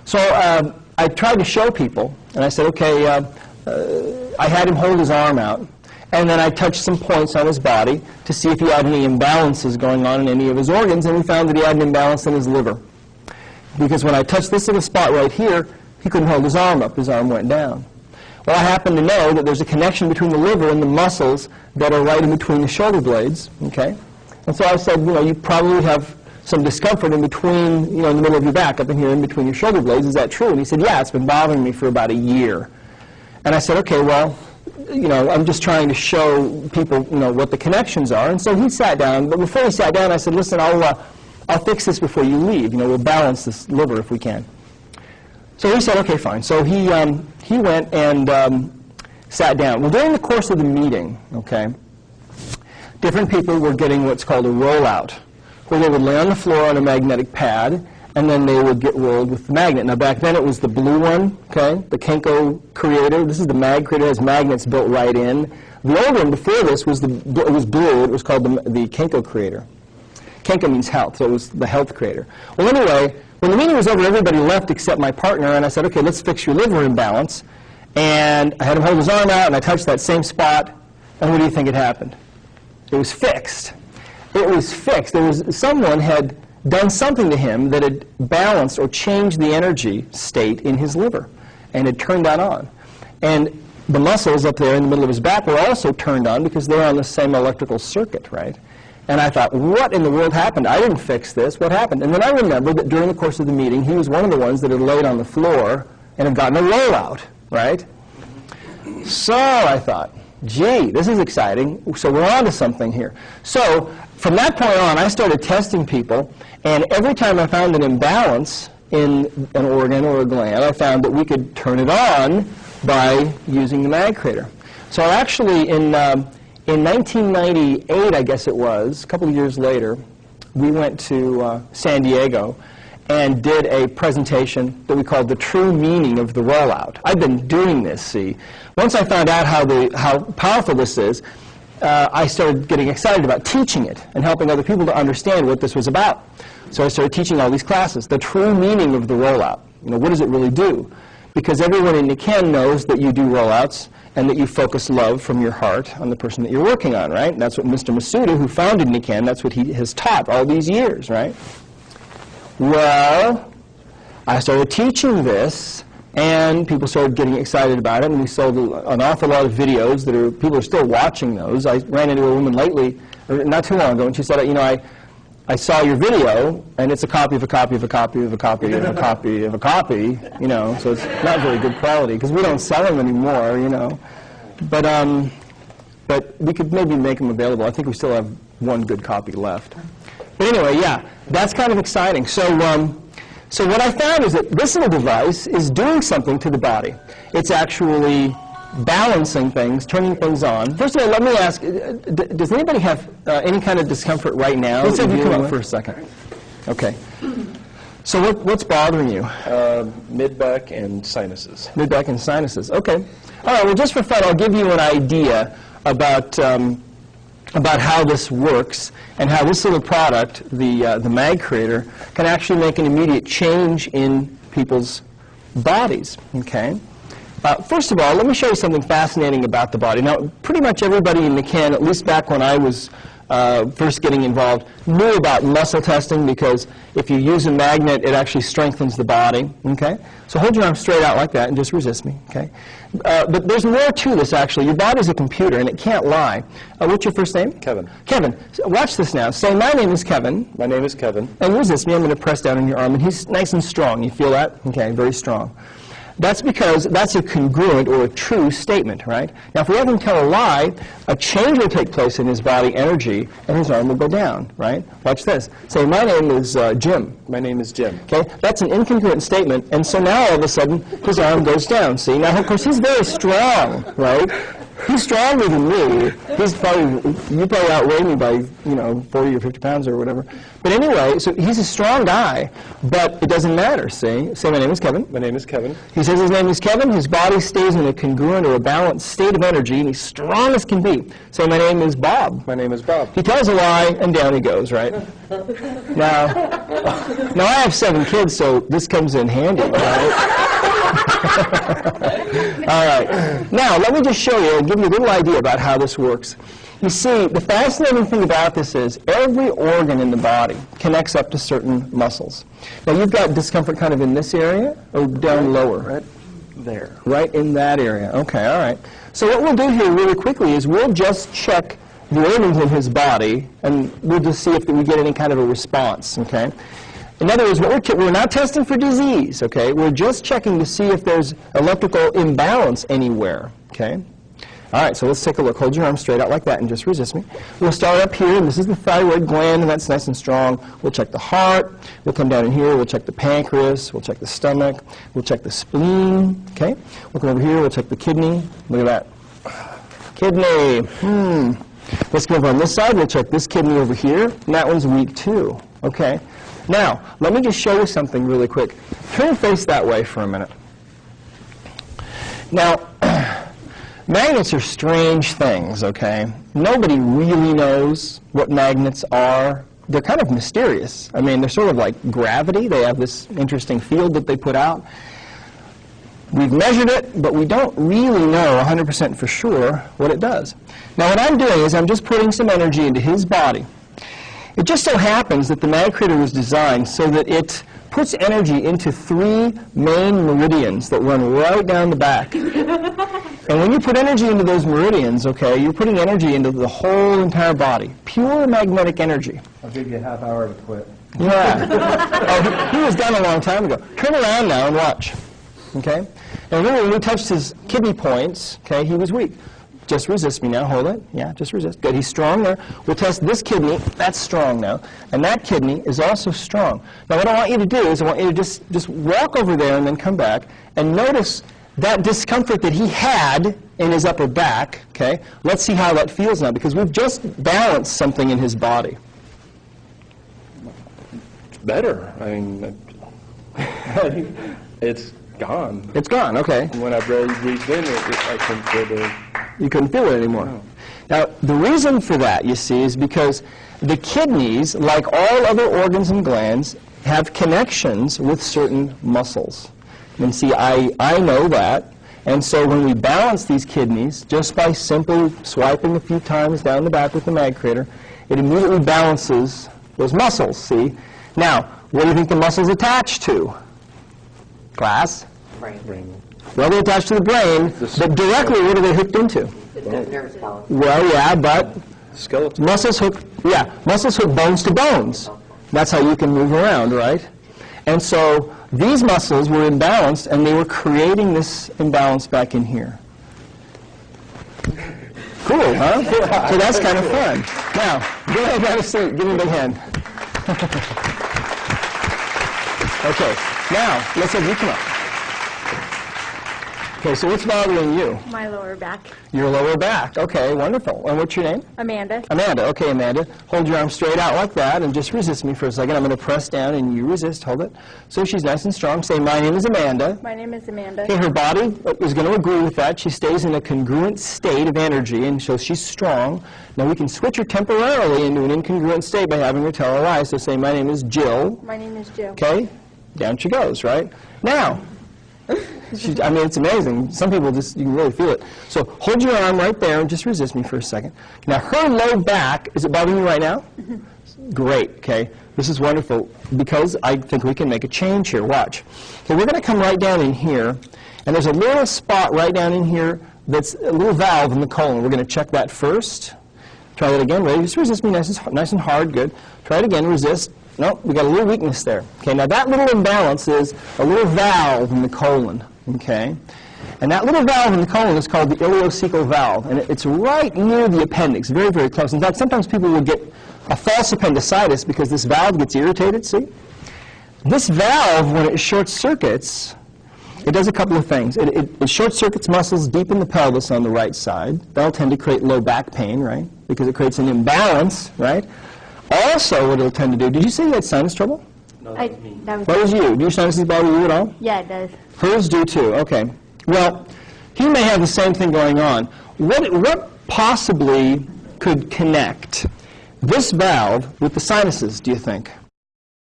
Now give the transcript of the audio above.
So I tried to show people, and I said, okay, I had him hold his arm out, and then I touched some points on his body to see if he had any imbalances going on in any of his organs, and we found that he had an imbalance in his liver. Because when I touched this little spot right here, he couldn't hold his arm up. His arm went down. Well, I happen to know that there's a connection between the liver and the muscles that are right in between the shoulder blades, okay? And so I said, you probably have some discomfort in between, in the middle of your back, up in here in between your shoulder blades. Is that true? And he said, yeah, it's been bothering me for about a year. And I said, okay, well, I'm just trying to show people, what the connections are. And so he sat down, but before he sat down, I said, listen, I'll fix this before you leave. We'll balance this liver if we can. So he said, okay, fine. So he went and sat down. Well, during the course of the meeting, okay, different people were getting what's called a rollout, where they would lay on the floor on a magnetic pad, and then they would get rolled with the magnet. Now, back then it was the blue one, okay, the Kenko Creator. This is the Mag Creator. It has magnets built right in. The old one before this was it was blue. It was called the Kenko Creator. Kenko means health, so it was the Health Creator. Well, anyway, when the meeting was over, everybody left except my partner, and I said, okay, let's fix your liver imbalance. And I had him hold his arm out, and I touched that same spot, and what do you think had happened? It was fixed. It was fixed. Someone had done something to him that had balanced or changed the energy state in his liver, and had turned that on. And the muscles up there in the middle of his back were also turned on because they're on the same electrical circuit, right? And I thought, what in the world happened? I didn't fix this. What happened? And then I remembered that during the course of the meeting, he was one of the ones that had laid on the floor and had gotten a rollout, right? So I thought, gee, this is exciting. So we're on to something here. So from that point on, I started testing people, and every time I found an imbalance in an organ or a gland, I found that we could turn it on by using the Mag Creator. So actually, in 1998, I guess it was, a couple of years later, we went to San Diego and did a presentation that we called The True Meaning of the Rollout. I've been doing this, see. Once I found out how powerful this is, I started getting excited about teaching it and helping other people to understand what this was about. So I started teaching all these classes. The true meaning of the rollout. What does it really do? Because everyone in Nikken knows that you do rollouts and that you focus love from your heart on the person that you're working on, right? And that's what Mr. Masuda, who founded Nikken, that's what he has taught all these years, right? Well, I started teaching this, and people started getting excited about it, and we sold an awful lot of videos that people are still watching those. I ran into a woman lately, or not too long ago, and she said, I saw your video, and it's a copy of a copy of a copy of a copy of a copy of a copy, so it's not very good quality, because we don't sell them anymore, But we could maybe make them available. I think we still have one good copy left. But anyway, yeah, that's kind of exciting. So what I found is that this little device is doing something to the body. It's actually balancing things, turning things on. First of all, let me ask, does anybody have any kind of discomfort right now? Let's have you come up for a second. Okay. So what's bothering you? Mid-back and sinuses. Mid-back and sinuses. Okay. All right, well, just for fun, I'll give you an idea about how this works and how this little product, the Mag Creator, can actually make an immediate change in people's bodies, okay? First of all, let me show you something fascinating about the body. Now, pretty much everybody in Nikken, at least back when I was first getting involved, knew about muscle testing, because if you use a magnet, it actually strengthens the body, okay? So hold your arm straight out like that and just resist me, okay? But there's more to this, actually. Your body's a computer, and it can't lie. What's your first name? Kevin. Kevin. So watch this now. Say, my name is Kevin. My name is Kevin. And resist me. I'm going to press down on your arm, and he's nice and strong. You feel that? Okay, very strong. That's because that's a congruent or a true statement, right? Now, if we have him tell a lie, a change will take place in his body energy, and his arm will go down, right? Watch this. Say, my name is Jim. My name is Jim. Okay? That's an incongruent statement, and so now all of a sudden his arm goes down. See? Now, of course, he's very strong, right? He's stronger than me. He's probably, you probably outweigh me by, 40 or 50 pounds or whatever. But anyway, so he's a strong guy, but it doesn't matter, see? Say, my name is Kevin. My name is Kevin. He says his name is Kevin. His body stays in a congruent or a balanced state of energy, and he's strong as can be. Say, my name is Bob. My name is Bob. He tells a lie, and down he goes, right? Now I have 7 kids, so this comes in handy, right? All right. Now, let me just show you and give you a little idea about how this works. You see, the fascinating thing about this is every organ in the body connects up to certain muscles. Now, you've got discomfort kind of in this area or down lower? Right there. Right in that area. Okay, all right. So what we'll do here really quickly is we'll just check the organs in his body, and we'll just see if we get any kind of a response, okay? In other words, we're not testing for disease, okay? We're just checking to see if there's electrical imbalance anywhere, okay? All right, so let's take a look. Hold your arm straight out like that and just resist me. We'll start up here, and this is the thyroid gland, and that's nice and strong. We'll check the heart. We'll come down in here. We'll check the pancreas. We'll check the stomach. We'll check the spleen, okay? We'll come over here. We'll check the kidney. Look at that. Kidney. Let's go over on this side. We'll check this kidney over here, and that one's weak too, okay? Now, let me just show you something really quick. Turn your face that way for a minute. Now, magnets are strange things, okay? Nobody really knows what magnets are. They're kind of mysterious. I mean, they're sort of like gravity. They have this interesting field that they put out. We've measured it, but we don't really know 100% for sure what it does. Now, what I'm doing is I'm just putting some energy into his body. It just so happens that the mag creator was designed so that it puts energy into 3 main meridians that run right down the back. And when you put energy into those meridians, okay, you're putting energy into the whole entire body. Pure magnetic energy. I'll give you a half hour to quit. Yeah. He was done a long time ago. Turn around now and watch. Okay? And remember, when we touched his kidney points, okay, he was weak. Just resist me now. Hold it. Yeah, just resist. Good. He's strong there. We'll test this kidney. That's strong now. And that kidney is also strong. Now, what I want you to do is I want you to just walk over there and then come back and notice that discomfort that he had in his upper back. Okay? Let's see how that feels now, because we've just balanced something in his body. It's better. I mean, it's gone. It's gone. Okay. When I breathed in, I couldn't feel it. You couldn't feel it anymore. No. Now, the reason for that, you see, is because the kidneys, like all other organs and glands, have connections with certain muscles. And see, I know that. And so when we balance these kidneys, just by simply swiping a few times down the back with the mag creator, it immediately balances those muscles, see? Now, what do you think the muscles attach to? Class? Brain. Well, they're attached to the brain, but directly, what are they hooked into? The nerve skeleton. Well, yeah, but Skeleton. muscles hook bones to bones. That's how you can move around, right? And so these muscles were imbalanced, and they were creating this imbalance back in here. Cool, huh? So that's kind of fun. Now, go ahead and have a seat. Give me a big hand. Okay, now, let's have you come up. Okay, so what's bothering you? My lower back. Your lower back. Okay, wonderful. And what's your name? Amanda. Amanda. Okay, Amanda. Hold your arm straight out like that and just resist me for a second. I'm going to press down and you resist. Hold it. So she's nice and strong. Say, my name is Amanda. My name is Amanda. Okay, her body is going to agree with that. She stays in a congruent state of energy, and so she's strong. Now we can switch her temporarily into an incongruent state by having her tell a lie. So say, my name is Jill. My name is Jill. Okay, down she goes, right? Now, I mean, it's amazing. Some people you can really feel it. So hold your arm right there and just resist me for a second. Now, her low back, is it bothering you right now? Great, okay. This is wonderful because I think we can make a change here. Watch. Okay, we're going to come right down in here, and there's a little spot right down in here that's a little valve in the colon. We're going to check that first. Try that again. Ready? Just resist me nice and hard. Good. Try it again. Resist. No, we got a little weakness there. Okay, now that little imbalance is a little valve in the colon. Okay, and that little valve in the colon is called the ileocecal valve, and it's right near the appendix, very, very close. In fact, sometimes people will get a false appendicitis because this valve gets irritated. See, this valve, when it short circuits, it does a couple of things. It short-circuits muscles deep in the pelvis on the right side. That'll tend to create low back pain, right? Because it creates an imbalance, right? Also, what it'll tend to do, did you say you had sinus trouble? No, I, that was me. that was, What was you? Do your sinuses bother you at all? yeah, it does. Hers do too, okay. Well, he may have the same thing going on. What possibly could connect this valve with the sinuses, do you think?